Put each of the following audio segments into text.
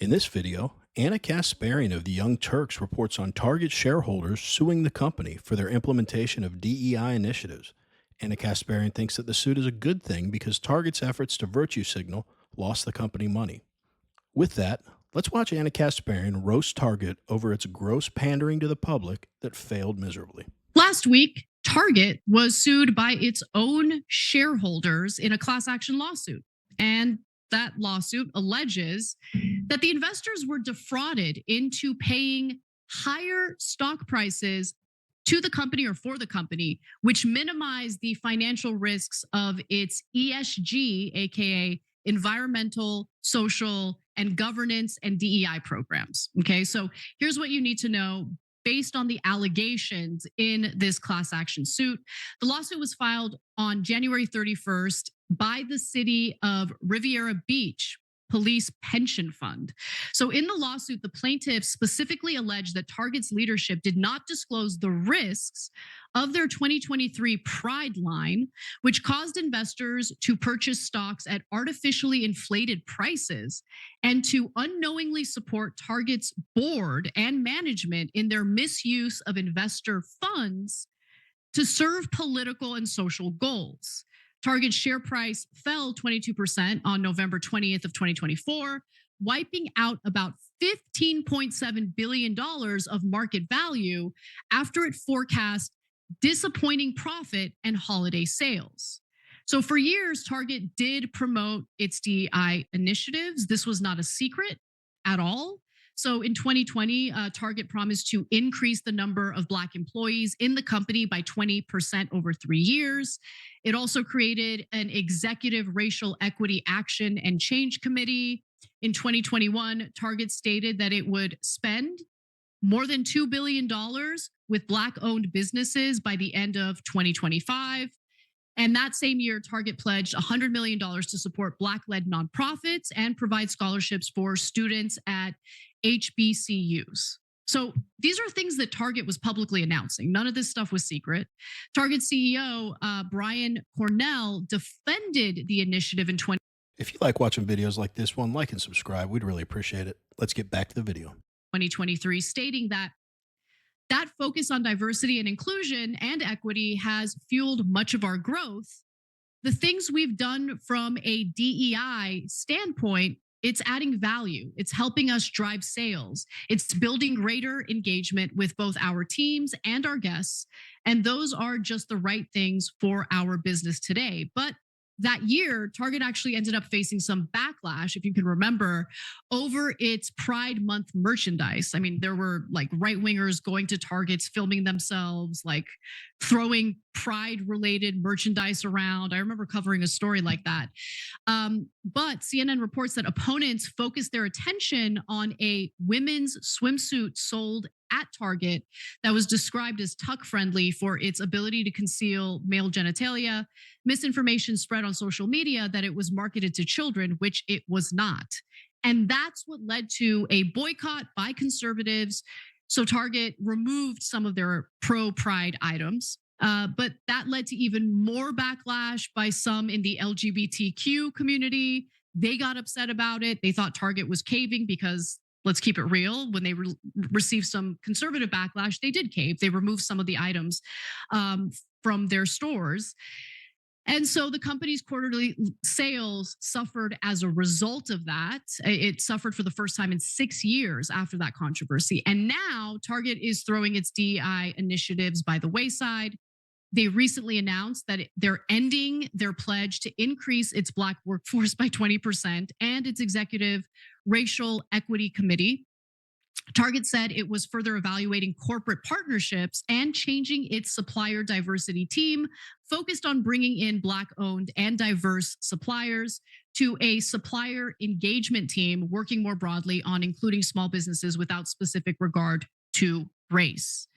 In this video, Anna Kasparian of the Young Turks reports on Target shareholders suing the company for their implementation of DEI initiatives. Anna Kasparian thinks that the suit is a good thing because Target's efforts to virtue signal lost the company money. With that, let's watch Anna Kasparian roast Target over its gross pandering to the public that failed miserably. Last week, Target was sued by its own shareholders in a class action lawsuit. And that lawsuit alleges that the investors were defrauded into paying higher stock prices to the company or for the company, which minimize the financial risks of its ESG, aka environmental, social, and governance and DEI programs. Okay, so here's what you need to know based on the allegations in this class action suit. The lawsuit was filed on January 31st by the city of Riviera Beach Police Pension Fund. So in the lawsuit, the plaintiffs specifically alleged that Target's leadership did not disclose the risks of their 2023 Pride line, which caused investors to purchase stocks at artificially inflated prices and to unknowingly support Target's board and management in their misuse of investor funds to serve political and social goals. Target's share price fell 22% on November 20th of 2024, wiping out about $15.7 billion of market value after it forecast disappointing profit and holiday sales. So for years, Target did promote its DEI initiatives. This was not a secret at all. So in 2020, Target promised to increase the number of Black employees in the company by 20% over 3 years. It also created an executive racial equity action and change committee. In 2021, Target stated that it would spend more than $2 billion with Black-owned businesses by the end of 2025. And that same year, Target pledged $100 million to support Black-led nonprofits and provide scholarships for students at HBCUs. So these are things that Target was publicly announcing. None of this stuff was secret. Target CEO Brian Cornell defended the initiative in If you like watching videos like this one, like and subscribe. We'd really appreciate it. Let's get back to the video. 2023, stating that focus on diversity and inclusion and equity has fueled much of our growth. The things we've done from a DEI standpoint, it's adding value. It's helping us drive sales. It's building greater engagement with both our teams and our guests. And those are just the right things for our business today. But that year, Target actually ended up facing some backlash, if you can remember, over its Pride Month merchandise. I mean, there were like right wingers going to Targets, filming themselves, like throwing Pride related merchandise around. I remember covering a story like that. But CNN reports that opponents focused their attention on a women's swimsuit sold at Target that was described as tuck friendly for its ability to conceal male genitalia. Misinformation spread on social media that it was marketed to children, which it was not. And that's what led to a boycott by conservatives. So Target removed some of their pro-Pride items. But that led to even more backlash by some in the LGBTQ community. They got upset about it. They thought Target was caving because, let's keep it real, when they received some conservative backlash, they did cave. They removed some of the items from their stores. And so the company's quarterly sales suffered as a result of that. It suffered for the first time in 6 years after that controversy. And now Target is throwing its DEI initiatives by the wayside. They recently announced that they're ending their pledge to increase its Black workforce by 20% and its executive racial equity committee. Target said it was further evaluating corporate partnerships and changing its supplier diversity team, focused on bringing in Black-owned and diverse suppliers, to a supplier engagement team working more broadly on including small businesses without specific regard to race.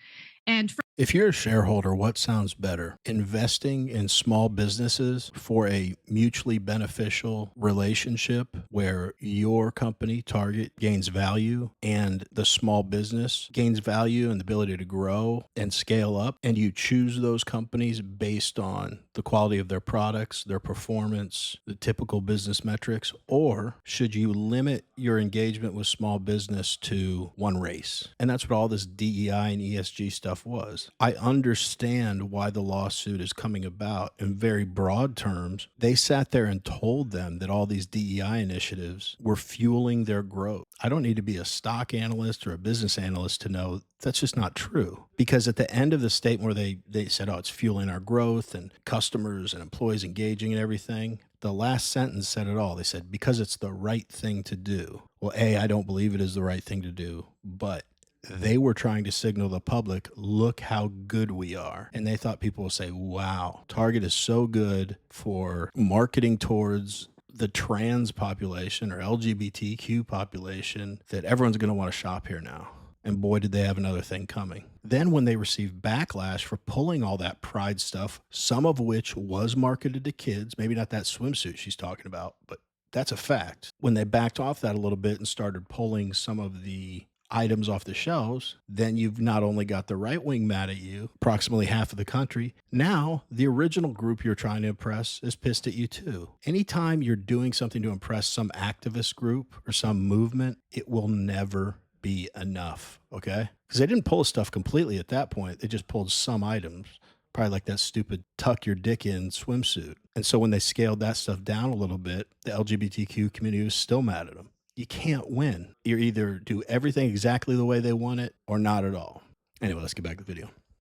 And If you're a shareholder, what sounds better? Investing in small businesses for a mutually beneficial relationship where your company, Target, gains value and the small business gains value and the ability to grow and scale up, and you choose those companies based on the quality of their products, their performance, the typical business metrics? Or should you limit your engagement with small business to one race? And that's what all this DEI and ESG stuff was. I understand why the lawsuit is coming about in very broad terms. They sat there and told them that all these DEI initiatives were fueling their growth. I don't need to be a stock analyst or a business analyst to know that's just not true. Because at the end of the statement where they said, oh, it's fueling our growth and customers and employees engaging and everything, the last sentence said it all. They said, because it's the right thing to do. Well, A, I don't believe it is the right thing to do, but they were trying to signal the public, look how good we are. And they thought people will say, wow, Target is so good for marketing towards the trans population or LGBTQ population that everyone's going to want to shop here now. And boy, did they have another thing coming. Then when they received backlash for pulling all that pride stuff, some of which was marketed to kids, maybe not that swimsuit she's talking about, but that's a fact. When they backed off that a little bit and started pulling some of the items off the shelves, then you've not only got the right wing mad at you, approximately half of the country, now the original group you're trying to impress is pissed at you too. Anytime you're doing something to impress some activist group or some movement, it will never be enough, okay? Because they didn't pull stuff completely at that point. They just pulled some items, probably like that stupid tuck your dick in swimsuit. And so when they scaled that stuff down a little bit, the LGBTQ community was still mad at them. You can't win. You either do everything exactly the way they want it or not at all. Anyway, let's get back to the video.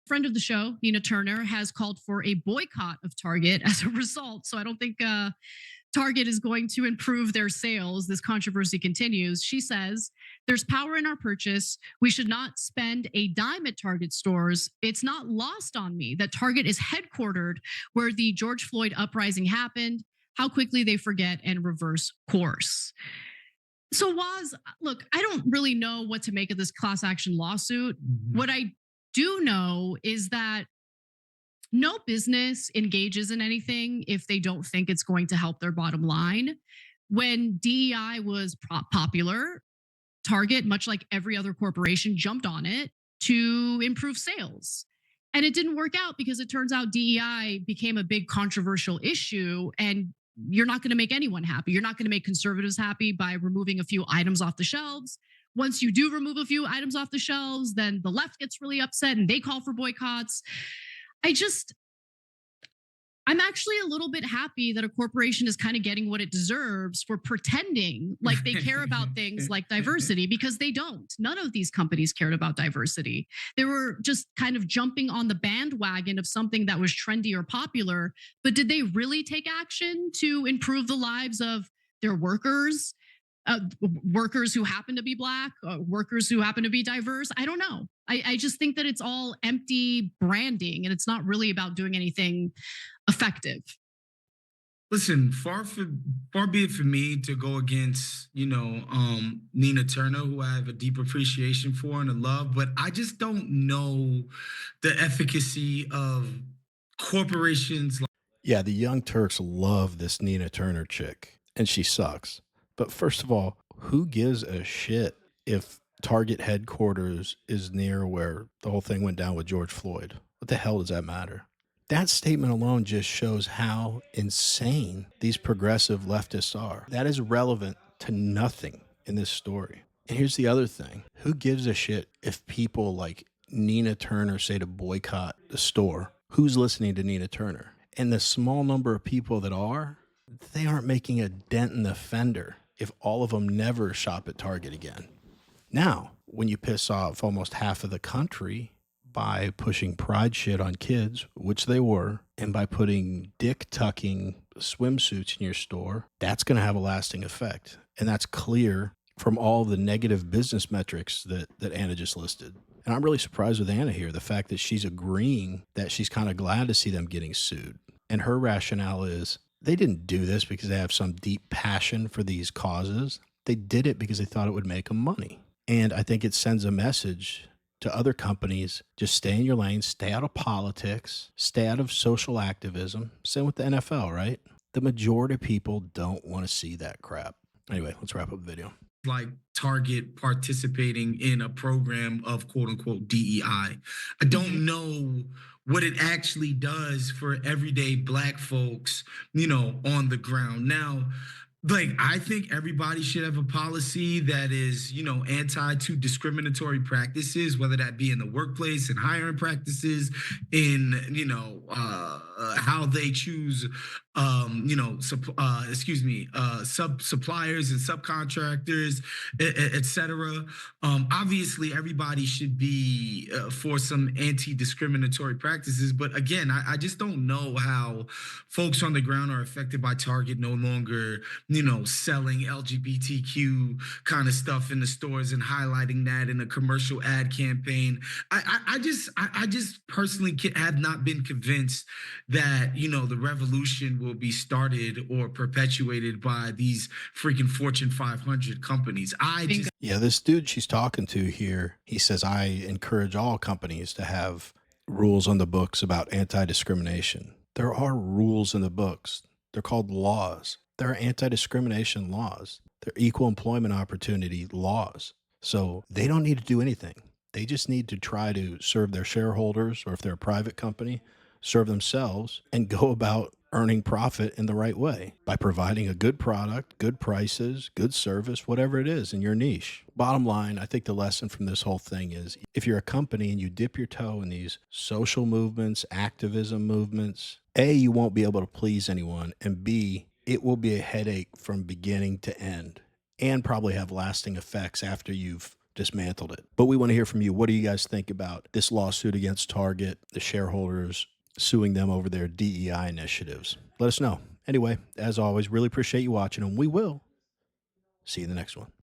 Friend of the show, Nina Turner, has called for a boycott of Target as a result. So I don't think Target is going to improve their sales. This controversy continues. She says, there's power in our purchase. We should not spend a dime at Target stores. It's not lost on me that Target is headquartered where the George Floyd uprising happened. How quickly they forget and reverse course. So, Waz, look, I don't really know what to make of this class action lawsuit. What I do know is that no business engages in anything if they don't think it's going to help their bottom line. When DEI was popular, Target, much like every other corporation, jumped on it to improve sales. And it didn't work out because it turns out DEI became a big controversial issue, and you're not going to make anyone happy. You're not going to make conservatives happy by removing a few items off the shelves. Once you do remove a few items off the shelves, then the left gets really upset and they call for boycotts. I'm actually a little bit happy that a corporation is kind of getting what it deserves for pretending like they care about things like diversity, because they don't. None of these companies cared about diversity. They were just kind of jumping on the bandwagon of something that was trendy or popular. But did they really take action to improve the lives of their workers? Workers who happen to be Black, workers who happen to be diverse? I don't know. I just think that it's all empty branding and it's not really about doing anything effective. Listen, far be it for me to go against, Nina Turner, who I have a deep appreciation for and a love, but I just don't know the efficacy of corporations. Yeah, the Young Turks love this Nina Turner chick, and she sucks. But first of all, who gives a shit if Target headquarters is near where the whole thing went down with George Floyd? What the hell does that matter? That statement alone just shows how insane these progressive leftists are. That is relevant to nothing in this story. And here's the other thing. Who gives a shit if people like Nina Turner say to boycott the store? Who's listening to Nina Turner? And the small number of people that are, they aren't making a dent in the fender if all of them never shop at Target again. Now, when you piss off almost half of the country by pushing pride shit on kids, which they were, and by putting dick tucking swimsuits in your store, that's going to have a lasting effect. And that's clear from all the negative business metrics that Anna just listed. And I'm really surprised with Anna here, the fact that she's agreeing that she's kind of glad to see them getting sued. And her rationale is they didn't do this because they have some deep passion for these causes. They did it because they thought it would make them money. And I think it sends a message to other companies. Just stay in your lane, stay out of politics, stay out of social activism. Same with the NFL, right? The majority of people don't want to see that crap. Anyway, let's wrap up the video. Like Target participating in a program of quote unquote DEI. I don't know what it actually does for everyday Black folks, on the ground. Now, like, I think everybody should have a policy that is, anti to discriminatory practices, whether that be in the workplace and hiring practices, in, how they choose, sub suppliers and subcontractors, et cetera. Obviously, everybody should be for some anti discriminatory practices. But again, I just don't know how folks on the ground are affected by Target no longer selling LGBTQ kind of stuff in the stores and highlighting that in a commercial ad campaign. I just personally have not been convinced that, the revolution will be started or perpetuated by these freaking Fortune 500 companies. Yeah, this dude she's talking to here, he says, I encourage all companies to have rules on the books about anti discrimination. There are rules in the books. They're called laws. There are anti discrimination laws. They're equal employment opportunity laws. So they don't need to do anything. They just need to try to serve their shareholders, or if they're a private company, serve themselves and go about earning profit in the right way by providing a good product, good prices, good service, whatever it is in your niche. Bottom line, I think the lesson from this whole thing is if you're a company and you dip your toe in these social movements, activism movements, A, you won't be able to please anyone, and B, it will be a headache from beginning to end and probably have lasting effects after you've dismantled it. But we want to hear from you. What do you guys think about this lawsuit against Target, the shareholders suing them over their DEI initiatives? Let us know. Anyway, as always, really appreciate you watching, and we will see you in the next one.